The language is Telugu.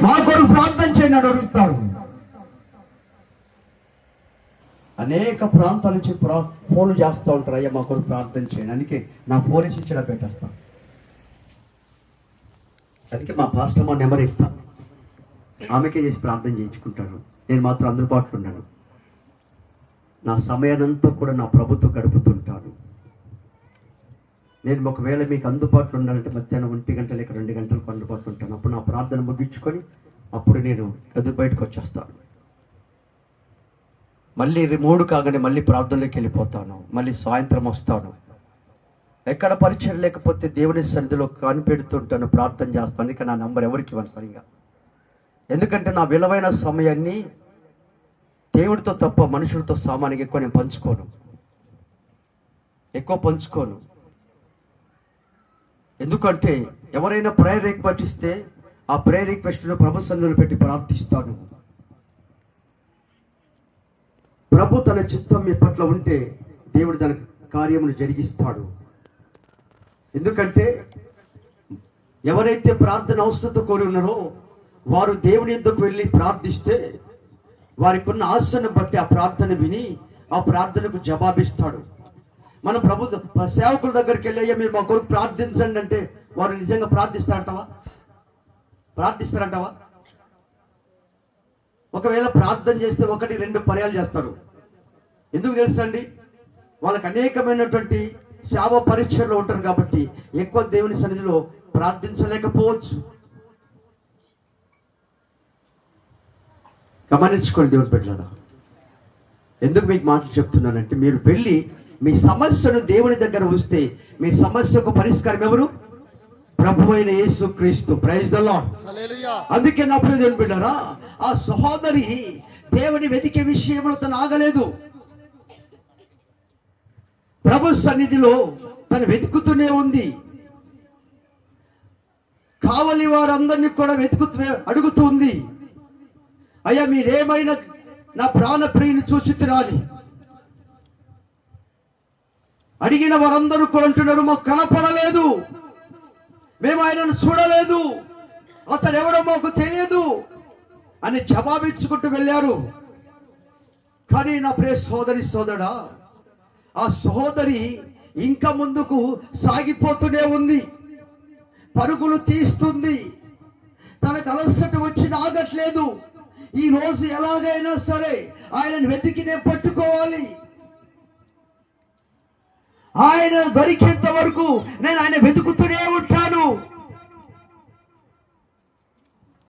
మా కొరకు ప్రార్థన చేయండి అని అడుగుతాడు. అనేక ప్రాంతాల నుంచి ఫోన్లు చేస్తూ ఉంటారు, అయ్యా మా కొరకు ప్రార్థన చేయండి. అందుకే నా ఫోన్ వేసి ఇచ్చిన పెట్టేస్తాను. అందుకే మా పాస్టర్ మా నెంబర్ ఇస్తాను, ఆమెకే చేసి ప్రార్థన చేయించుకుంటాను. నేను మాత్రం అందుబాటులో ఉన్నాను. నా సమయానంతా కూడా నా ప్రభుతో గడుపుతుంటాను. నేను ఒకవేళ మీకు అందుబాటులో ఉండాలంటే మధ్యాహ్నం 1 గంట లేక 2 గంటలకు అందుబాటులో ఉంటాను. అప్పుడు నా ప్రార్థన ముగించుకొని అప్పుడు నేను గది బయటకు వచ్చేస్తాను. మళ్ళీ 3 కాగానే మళ్ళీ ప్రార్థనలోకి వెళ్ళిపోతాను. మళ్ళీ సాయంత్రం వస్తాను. ఎక్కడ పరిచయం లేకపోతే దేవుని సన్నిధిలో కనిపెడుతుంటాను, ప్రార్థన చేస్తాను. అందుకే నా నంబర్ ఎవరికి ఇవ్వను సరిగా. ఎందుకంటే నా విలువైన సమయాన్ని దేవుడితో తప్ప మనుషులతో సామాన్యంగా ఎక్కువ నేను పంచుకోను. ఎందుకంటే ఎవరైనా ప్రేయర్ రిక్వెస్ట్ ఇస్తే ఆ ప్రేయర్ రిక్వెస్ట్ను ప్రభు సన్నిధిలో పెట్టి ప్రార్థిస్తాను. ప్రభు తన చిత్తం మీ పట్ల ఉంటే దేవుడు తన కార్యమును జరిగిస్తాడు. ఎందుకంటే ఎవరైతే ప్రార్థన అవసరత కోరి ఉన్నారో వారు దేవుని యొద్దకు వెళ్ళి ప్రార్థిస్తే వారికి ఉన్న ఆశను బట్టి ఆ ప్రార్థన విని ఆ ప్రార్థనకు జవాబిస్తాడు. మన ప్రభు సేవకుల దగ్గరికి వెళ్ళి అయ్యా మీరు మా కొరకు ప్రార్థించండి అంటే వారు నిజంగా ప్రార్థిస్తారంటావా? ఒకవేళ ప్రార్థన చేస్తే 1-2 పర్యాలు చేస్తారు. ఎందుకు తెలుసండి? వాళ్ళకి అనేకమైనటువంటి సేవ పరీక్షల్లో ఉంటారు కాబట్టి ఎక్కువ దేవుని సన్నిధిలో ప్రార్థించలేకపోవచ్చు. గమనించుకోండి దేవుని బిడ్డలారా. ఎందుకు మీకు మాటలు చెప్తున్నానంటే మీరు వెళ్ళి మీ సమస్యను దేవుని దగ్గర వస్తే మీ సమస్యకు పరిష్కారం ఎవరు? ప్రభువైన యేసుక్రీస్తు. Praise the Lord. అందుకే నా ప్రియ దేవుని బిడ్డలారా, ఆ సహోదరి దేవుని వెతికే విషయంలో తను ఆగలేదు. ప్రభు సన్నిధిలో తను వెతుకుతూనే ఉంది. కావలి వారందరినీ కూడా అడుగుతూ ఉంది, అయ్యా మీరేమైనా నా ప్రాణ ప్రియుని చూచితిరా అని. అడిగిన వారందరూ కూడా అంటున్నారు, మాకు కనపడలేదు, మేము ఆయనను చూడలేదు, అతను ఎవడో మాకు తెలియదు అని జవాబిచ్చుకుంటూ వెళ్ళారు. కానీ నా ప్రియ సోదరుడా, ఆ సహోదరి ఇంకా ముందుకు సాగిపోతూనే ఉంది, పరుగులు తీస్తుంది. తనకు అలసట వచ్చి ఆగట్లేదు. ఈ రోజు ఎలాగైనా సరే ఆయనను వెతికి నేను పట్టుకోవాలి, ఆయన దొరికేంత వరకు నేను ఆయన వెతుకుతూనే ఉంటాను.